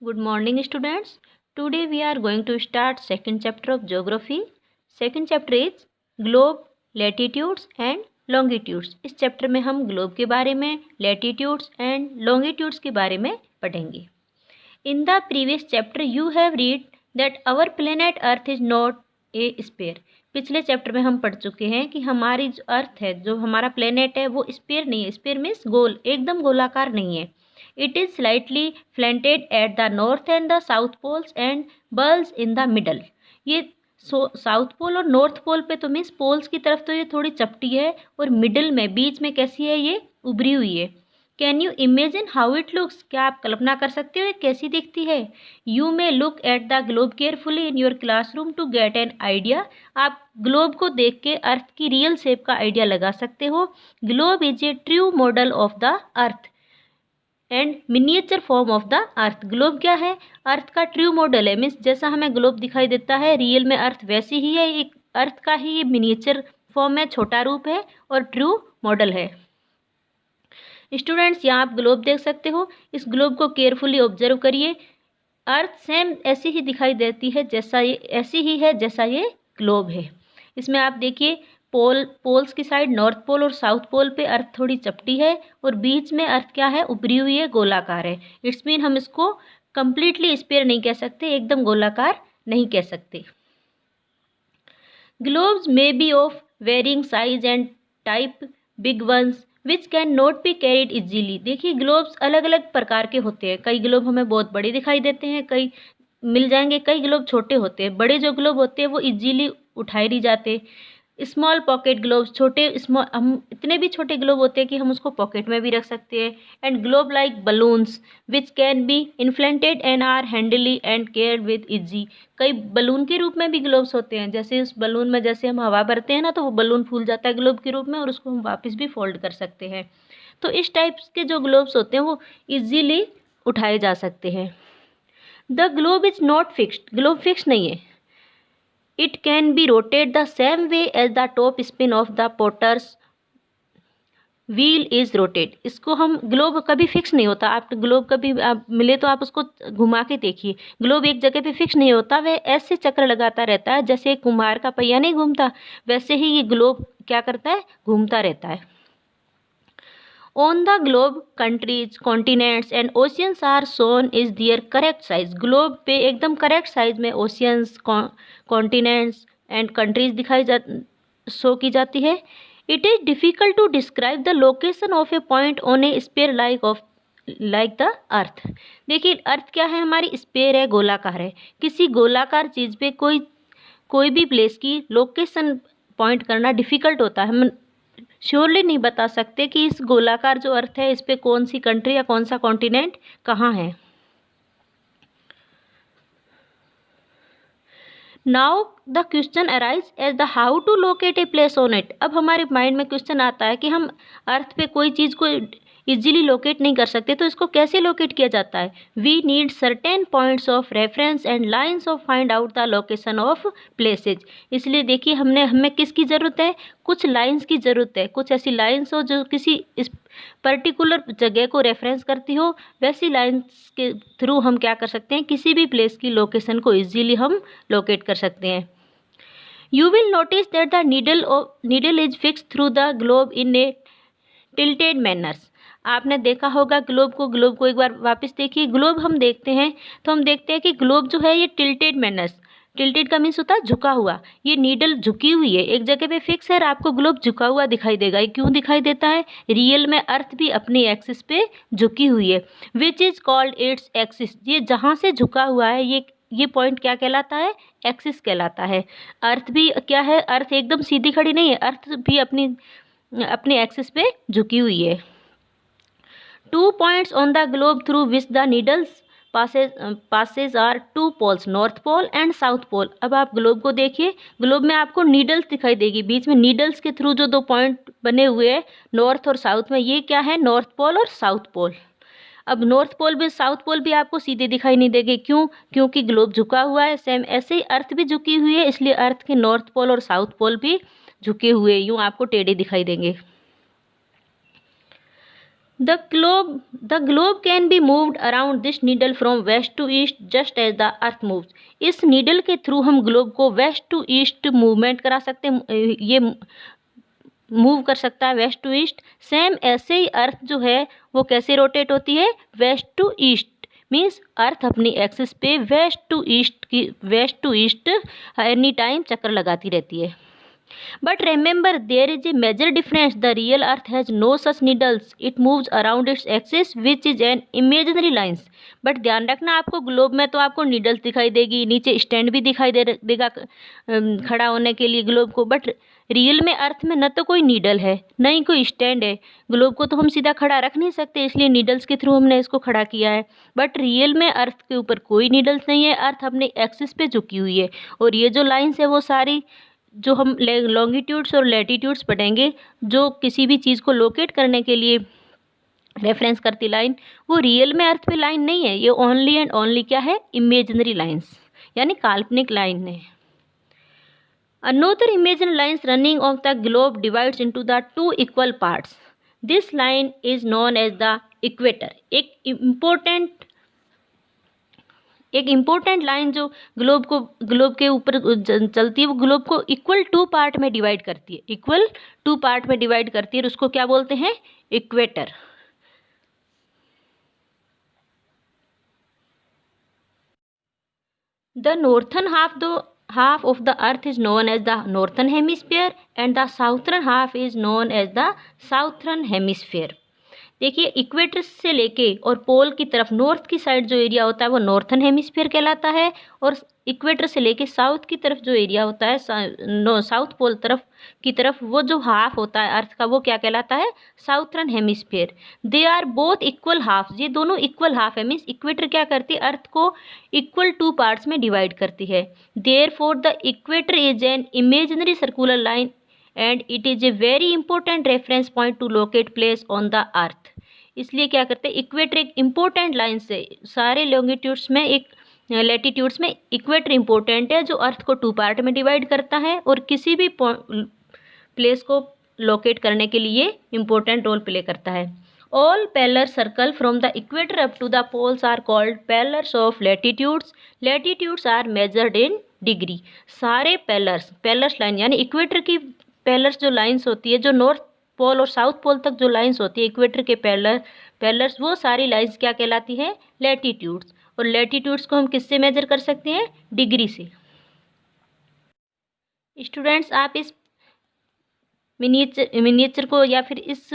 Good morning, students. Today we are going to start second chapter of geography. Second chapter is globe, latitudes and longitudes. इस chapter में हम globe के बारे में, latitudes and longitudes के बारे में पढ़ेंगे. In the previous chapter you have read that our planet Earth is not a sphere. पिछले चैप्टर में हम पढ़ चुके हैं कि हमारी जो अर्थ है, जो हमारा प्लेनेट है, वो स्पेयर नहीं है. स्पेयर मीन्स गोल, एकदम गोलाकार नहीं है. It is slightly slanted at the north and the south poles and bulges in the middle. ये साउथ पोल और नॉर्थ पोल पे तो मीन्स पोल्स की तरफ तो ये थोड़ी चपटी है और मिडिल में बीच में कैसी है, ये उभरी हुई है. Can you imagine how it looks. क्या आप कल्पना कर सकते हो ये कैसी दिखती है. You may look at the globe carefully in your classroom to get an idea. आप ग्लोब को देख के अर्थ की रियल शेप का आइडिया लगा सकते हो. Globe is a true model of the earth and miniature form of the earth. Globe क्या है, अर्थ का ट्रू मॉडल है. मीन्स जैसा हमें ग्लोब दिखाई देता है रियल में अर्थ वैसी ही है. एक अर्थ का ही ये मिनिएचर फॉर्म है, छोटा रूप है और ट्रू मॉडल है. स्टूडेंट्स, यहाँ आप ग्लोब देख सकते हो. इस ग्लोब को केयरफुली ऑब्जर्व करिए. अर्थ सेम ऐसी ही दिखाई देती है जैसा ये, ऐसी ही है जैसा ये ग्लोब है. इसमें आप देखिए पोल्स की साइड नॉर्थ पोल और साउथ पोल पे अर्थ थोड़ी चपटी है और बीच में अर्थ क्या है, उभरी हुई है, गोलाकार है. इट्स मीन हम इसको कंप्लीटली स्फीयर नहीं कह सकते, एकदम गोलाकार नहीं कह सकते. Globes may be of varying size and type, big ones which can not be carried easily. देखिए ग्लोब्स अलग अलग प्रकार के होते हैं. कई ग्लोब हमें बहुत बड़े दिखाई देते हैं, कई मिल जाएंगे, कई ग्लोब छोटे होते हैं. बड़े जो ग्लोब होते हैं वो इजीली उठाए नहीं जाते. स्मॉल पॉकेट ग्लोब्स, छोटे स्मॉल, हम इतने भी छोटे ग्लोब होते हैं कि हम उसको पॉकेट में भी रख सकते हैं. And globe like balloons which can be inflated and are handily and care with easy. कई बलून के रूप में भी ग्लोब्स होते हैं. जैसे उस बलून में जैसे हम हवा भरते हैं ना, तो वो बलून फूल जाता है ग्लोब के रूप में और उसको हम वापस भी फोल्ड कर सकते हैं. तो इस टाइप्स के जो ग्लोब्स होते हैं वो इजीली उठाए जा सकते हैं. The globe is not fixed. Globe fix नहीं है. It can be rotated the same way as the top spin of the potter's wheel is rotated. इसको हम, ग्लोब कभी फिक्स नहीं होता. आप ग्लोब कभी आप मिले तो आप उसको घुमा के देखिए. ग्लोब एक जगह पे फिक्स नहीं होता, वह ऐसे चक्कर लगाता रहता है जैसे कुम्हार का पहिया नहीं घूमता, वैसे ही ये ग्लोब क्या करता है, घूमता रहता है. On the globe, countries, continents and oceans are shown is their correct size. ग्लोब पे एकदम करेक्ट साइज में ओशियंस, कॉन्टिनेंट्स एंड कंट्रीज दिखाई शो की जाती है. It is difficult to describe the location of a point on a sphere like the earth. देखिए earth क्या है, हमारी स्पेयर है, गोलाकार है. किसी गोलाकार चीज़ पे कोई भी प्लेस की लोकेशन पॉइंट करना डिफ़िकल्ट होता है. हम श्योरली नहीं बता सकते कि इस गोलाकार जो अर्थ है इस पे कौन सी कंट्री या कौन सा कॉन्टिनेंट कहाँ है. Now the question arise as the how to locate a place on it. अब हमारे माइंड में क्वेश्चन आता है कि हम अर्थ पे कोई चीज़ को इजीली लोकेट नहीं कर सकते, तो इसको कैसे लोकेट किया जाता है. We need certain points of reference and lines of find out the location of places. इसलिए देखिए हमें किसकी ज़रूरत है, कुछ लाइन्स की ज़रूरत है. कुछ ऐसी लाइन्स हो जो किसी इस पर्टिकुलर जगह को रेफरेंस करती हो. वैसी लाइन्स के थ्रू हम क्या कर सकते हैं, किसी भी प्लेस की लोकेशन को इजीली हम लोकेट कर सकते हैं. You will notice that the needle is fixed through the globe in a tilted manner. आपने देखा होगा ग्लोब को एक बार वापस देखिए. ग्लोब हम देखते हैं तो हम देखते हैं कि ग्लोब जो है ये टिल्टेड मैनर्स, टिल्टेड का मीन्स होता है झुका हुआ. ये नीडल झुकी हुई है, एक जगह पे फिक्स है और आपको ग्लोब झुका हुआ दिखाई देगा. ये क्यों दिखाई देता है, रियल में अर्थ भी अपनी एक्सिस पे झुकी हुई है. Which is called its axis. ये जहाँ से झुका हुआ है ये पॉइंट क्या कहलाता है, एक्सिस कहलाता है. अर्थ भी क्या है, अर्थ एकदम सीधी खड़ी नहीं है, अर्थ भी अपनी एक्सिस पे झुकी हुई है. 2 points on the globe through which the needles passes are 2 poles, north pole and south pole. अब आप ग्लोब को देखिए, ग्लोब में आपको नीडल्स दिखाई देगी. बीच में नीडल्स के थ्रू जो 2 पॉइंट बने हुए हैं नॉर्थ और साउथ में, ये क्या है, नॉर्थ पोल और साउथ पोल. अब नॉर्थ पोल भी साउथ पोल भी आपको सीधे दिखाई नहीं देंगे. क्यों, क्योंकि ग्लोब झुका हुआ है. सेम ऐसे ही अर्थ भी झुकी हुई है, इसलिए अर्थ के नॉर्थ पोल और साउथ पोल भी झुके हुए यूँ आपको टेढ़े दिखाई देंगे. The globe can be moved around this needle from west to east just as the earth moves. इस नीडल के थ्रू हम ग्लोब को वेस्ट टू ईस्ट मूवमेंट करा सकते हैं, ये मूव कर सकता है वेस्ट टू ईस्ट। सेम ऐसे ही अर्थ जो है वो कैसे रोटेट होती है, west to east. Means earth अपनी एक्सिस पे west to east any time चक्कर लगाती रहती है। But remember, there is a major difference. The real Earth has no such needles. It moves around its axis, which is an imaginary lines. But ध्यान रखना, आपको globe में तो आपको नीडल्स दिखाई देगी, नीचे स्टैंड भी दिखाई देगा खड़ा होने के लिए ग्लोब को। बट रियल में अर्थ में न तो कोई नीडल है न ही कोई स्टैंड है। ग्लोब को तो हम सीधा खड़ा रख नहीं सकते, इसलिए नीडल्स के थ्रू हमने इसको खड़ा किया है। बट रियल में अर्थ के ऊपर कोई नीडल्स नहीं है, अर्थ अपने एक्सिस पे झुकी हुई है। और ये जो लाइन्स है वो सारी जो हम लॉन्गिट्यूड्स और लैटिट्यूड्स पढ़ेंगे, जो किसी भी चीज़ को लोकेट करने के लिए रेफरेंस करती लाइन, वो रियल में अर्थ पे लाइन नहीं है। ये ओनली एंड ओनली क्या है, इमेजिनरी लाइंस, यानी काल्पनिक लाइन है। Another imaginary lines running of the globe divides into the two equal parts. This line is known as the equator. एक इम्पोर्टेंट लाइन जो ग्लोब के ऊपर चलती है, वो ग्लोब को इक्वल टू पार्ट में डिवाइड करती है और उसको क्या बोलते हैं, equator. The northern half of the earth is known as the northern hemisphere and the southern half is known as the southern hemisphere. देखिए, इक्वेटर से लेके और पोल की तरफ नॉर्थ की साइड जो एरिया होता है वो नॉर्थन हेमिस्फीयर कहलाता है, और इक्वेटर से लेके साउथ की तरफ जो एरिया होता है, साउथ पोल की तरफ वो जो हाफ होता है अर्थ का, वो क्या कहलाता है, southern hemisphere. They are both equal half, ये दोनों इक्वल हाफ है। मीन्स इक्वेटर क्या करती है, अर्थ को इक्वल टू पार्ट्स में डिवाइड करती है। Therefore the equator is an imaginary circular line and it is a very important reference point to locate place on the earth. इसलिए क्या करते हैं, इक्वेटर एक इम्पोर्टेंट लाइन से, सारे लॉन्गिट्यूड्स में लैटिट्यूड्स में इक्वेटर इंपॉर्टेंट है, जो अर्थ को टू पार्ट में डिवाइड करता है और किसी भी प्लेस को लोकेट करने के लिए इम्पोर्टेंट रोल प्ले करता है। All parallel circle from the equator up to the poles are called parallels of latitudes. Latitudes are measured in degree. सारे पैरेलल्स लाइन यानी इक्वेटर की पैरेलल्स जो लाइंस होती है, जो नॉर्थ पोल और साउथ पोल तक जो लाइंस होती है इक्वेटर के पैरेलल्स, वो सारी लाइंस क्या कहलाती है, लैटिट्यूड्स। और लैटिट्यूड्स को हम किससे मेजर कर सकते हैं, डिग्री से। स्टूडेंट्स, आप इस मिनिएचर को या फिर इस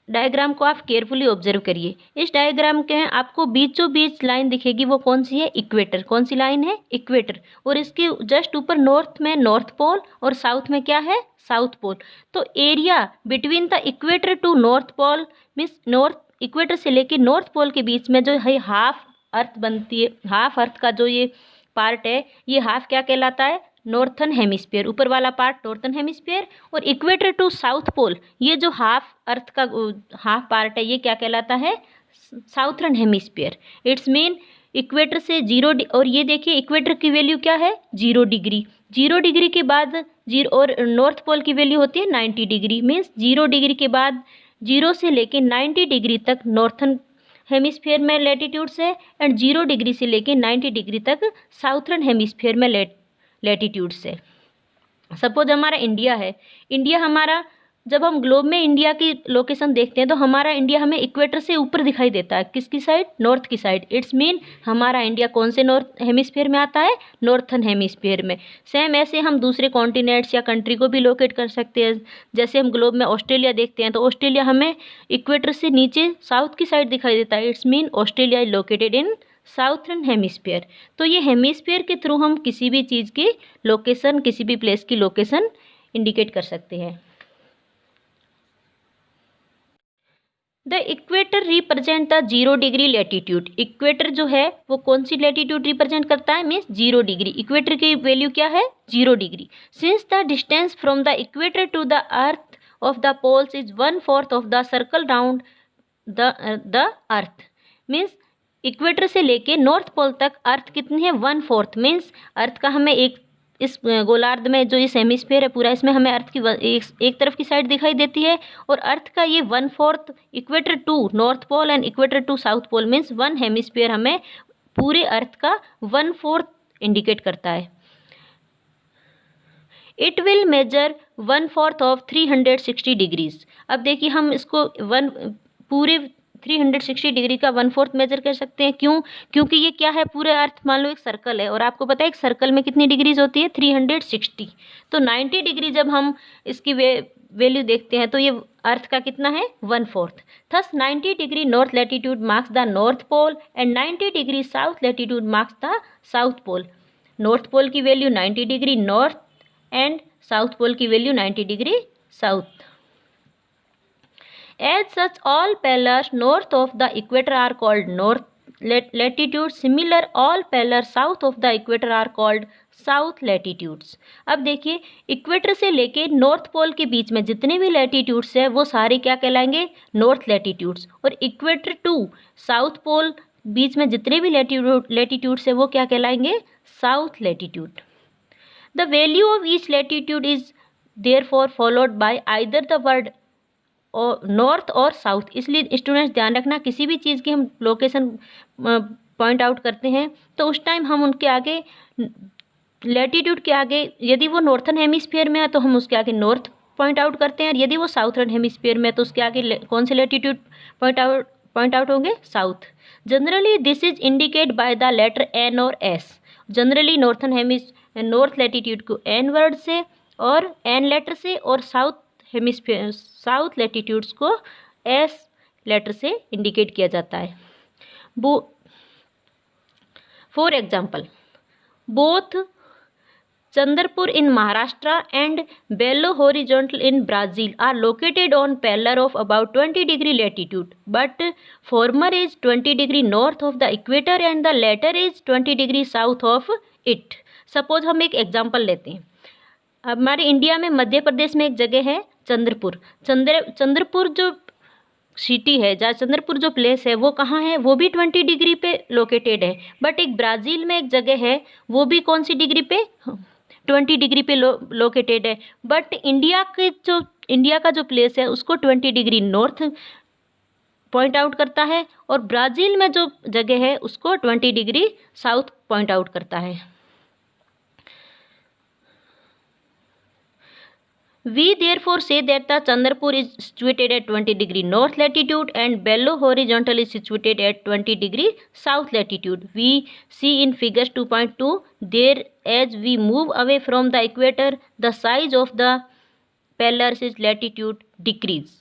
डायग्राम को आप केयरफुली ऑब्जर्व करिए। इस डायग्राम के आपको बीचों बीच लाइन दिखेगी, वो कौन सी है, इक्वेटर। कौन सी लाइन है, इक्वेटर। और इसके जस्ट ऊपर नॉर्थ में नॉर्थ पोल और साउथ में क्या है, साउथ पोल। तो area between the equator to north pole means north equator से लेके नॉर्थ पोल के बीच में जो है हाफ अर्थ बनती है, हाफ अर्थ का जो ये पार्ट है, ये हाफ क्या कहलाता है, नॉर्थन हेमिस्फीयर। ऊपर वाला पार्ट नॉर्थन हेमिस्फीयर, और इक्वेटर टू साउथ पोल ये जो हाफ अर्थ का हाफ पार्ट है, ये क्या कहलाता है, southern hemisphere. It's mean equator से 0 और ये देखिए इक्वेटर की वैल्यू क्या है, 0 डिग्री। 0 डिग्री के बाद 0 और नॉर्थ पोल की वैल्यू होती है 90 डिग्री। मीन्स 0 डिग्री के बाद 0 से लेके 90 डिग्री तक नॉर्थन हेमिस्फीयर में लैटिट्यूड्स है, एंड 0 डिग्री से लेके 90 डिग्री तक साउथर्न हेमिस्फीयर में लैटिट्यूड्स है। सपोज हमारा इंडिया है, इंडिया हमारा, जब हम ग्लोब में इंडिया की लोकेशन देखते हैं तो हमारा इंडिया हमें इक्वेटर से ऊपर दिखाई देता है, किसकी साइड, नॉर्थ की साइड। इट्स मीन हमारा इंडिया कौन से नॉर्थ हेमिस्फीयर में आता है, नॉर्थन हेमिस्फीयर में। सेम ऐसे हम दूसरे कॉन्टिनेंट्स या कंट्री को भी लोकेट कर सकते हैं। जैसे हम ग्लोब में ऑस्ट्रेलिया देखते हैं तो ऑस्ट्रेलिया हमें इक्वेटर से नीचे साउथ की साइड दिखाई देता है। It's mean Australia is located in southern hemisphere. तो ये हेमिस्फीयर के थ्रू हम किसी भी चीज़ की लोकेशन, किसी भी प्लेस की लोकेशन इंडिकेट कर सकते हैं। The equator represent the 0 degree latitude. Equator जो है वो कौन सी लैटिट्यूड रिप्रेजेंट करता है, मीन्स 0 डिग्री। इक्वेटर की वैल्यू क्या है, 0 degree. Since the distance from the equator to the earth of the poles is 1/4 of the circle round the earth. Means equator से लेके नॉर्थ पोल तक अर्थ कितनी है, 1/4। मीन्स अर्थ का हमें इस गोलार्ध में जो इस हेमिस्फीयर है पूरा, इसमें हमें अर्थ की एक तरफ की साइड दिखाई देती है, और अर्थ का ये 1/4 equator to north pole and equator to south pole means one hemisphere हमें पूरे अर्थ का 1/4 इंडिकेट करता है। It will measure 1/4 of 360 degrees. अब देखिए हम इसको पूरे 360 डिग्री का 1/4 मेजर कर सकते हैं। क्यों? क्योंकि ये क्या है, पूरे अर्थ मान लो एक सर्कल है, और आपको पता है एक सर्कल में कितनी डिग्रीज होती है, 360। तो 90 डिग्री जब हम इसकी वैल्यू देखते हैं तो ये अर्थ का कितना है, 1/4। Thus 90 degree north latitude marks the north pole and 90 degree south latitude marks the south pole. North pole की value 90 degree north and south pole की value 90 degree south. As such, all pillars north of the equator are called north latitudes. Similar, all pillars south of the equator are called south latitudes. अब देखिए equator से लेके north pole के बीच में जितने भी latitudes है वो सारे क्या कहलाएंगे, नॉर्थ लैटिट्यूड्स, और इक्वेटर टू साउथ पोल बीच में जितने भी लैटिट्यूड्स है वो क्या कहलाएंगे, south latitude. The value of each latitude is therefore followed by either the word or north or south. इसलिए स्टूडेंट्स ध्यान रखना, किसी भी चीज़ की हम लोकेशन पॉइंट आउट करते हैं तो उस टाइम हम उनके आगे लैटिट्यूड के आगे, यदि वो नॉर्थन हेमिस्फीयर में है तो हम उसके आगे नॉर्थ पॉइंट आउट करते हैं, और यदि वो साउथर्न हेमिस्फीयर में है तो उसके आगे कौन से लैटिट्यूड पॉइंट आउट होंगे, south. Generally this is indicate by the letter N और एस। जनरली नॉर्थ लैटिट्यूड को एन वर्ड से और एन लेटर से, और साउथ लैटिट्यूड्स को एस लेटर से इंडिकेट किया जाता है। For example, both Chandrapur in Maharashtra and below horizontal in Brazil are located on parallel of about 20 degree latitude, but former is 20 degree north of the equator and the letter is 20 degree south of it. Suppose हम एक example लेते हैं। हमारे India में मध्य प्रदेश में एक जगह है चंद्रपुर। चंद्रपुर जो सिटी है, जहाँ चंद्रपुर जो प्लेस है वो कहाँ है, वो भी 20 डिग्री पे लोकेटेड है। बट एक ब्राज़ील में एक जगह है, वो भी कौन सी डिग्री पे, 20 डिग्री पे लोकेटेड है। बट इंडिया का जो प्लेस है उसको 20 डिग्री नॉर्थ पॉइंट आउट करता है, और ब्राज़ील में जो जगह है उसको 20 डिग्री साउथ पॉइंट आउट करता है। We therefore say that the Chandrapur is situated at 20 degree north latitude and Belo horizontal is situated at 20 degree south latitude. We see in figures 2.2 there as we move away from the equator the size of the pillars is latitude decrease.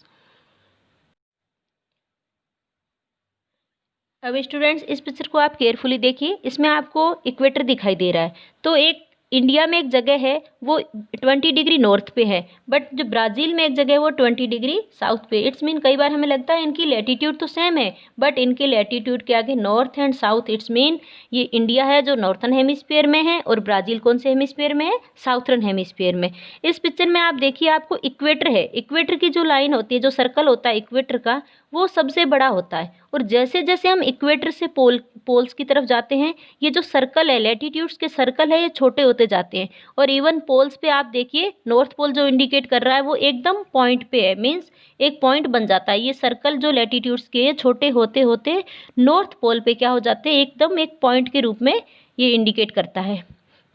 अब students इस picture को आप carefully देखिए, इसमें आपको equator दिखाई दे रहा है। तो एक इंडिया में एक जगह है वो 20 डिग्री नॉर्थ पे है, बट जो ब्राज़ील में एक जगह है वो 20 डिग्री साउथ पे। इट्स मीन कई बार हमें लगता है इनकी लैटिट्यूड तो सेम है, बट इनके लैटिट्यूड के आगे north and south. It's mean ये इंडिया है जो नॉर्थन हेमिस्फीयर में है, और ब्राज़ील कौन से हेमिस्फीयर में है, साउथर्न हेमिस्फीयर में। इस पिक्चर में आप देखिए आपको इक्वेटर है, इक्वेटर की जो लाइन होती है, जो सर्कल होता है इक्वेटर का, वो सबसे बड़ा होता है। और जैसे जैसे हम इक्वेटर से पोल्स की तरफ जाते हैं, ये जो सर्कल है, लैटिट्यूड्स के सर्कल है, ये छोटे होते जाते हैं। और इवन पोल्स पे आप देखिए, नॉर्थ पोल जो इंडिकेट कर रहा है वो एकदम पॉइंट पे है, मीन्स एक पॉइंट बन जाता है। ये सर्कल जो लैटिट्यूड्स के छोटे होते होते नॉर्थ पोल पे क्या हो जाते हैं, एकदम एक पॉइंट के रूप में ये इंडिकेट करता है।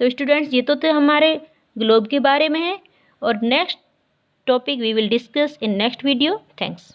तो स्टूडेंट्स ये तो थे हमारे ग्लोब के बारे में है, और next topic we will discuss in next video. Thanks.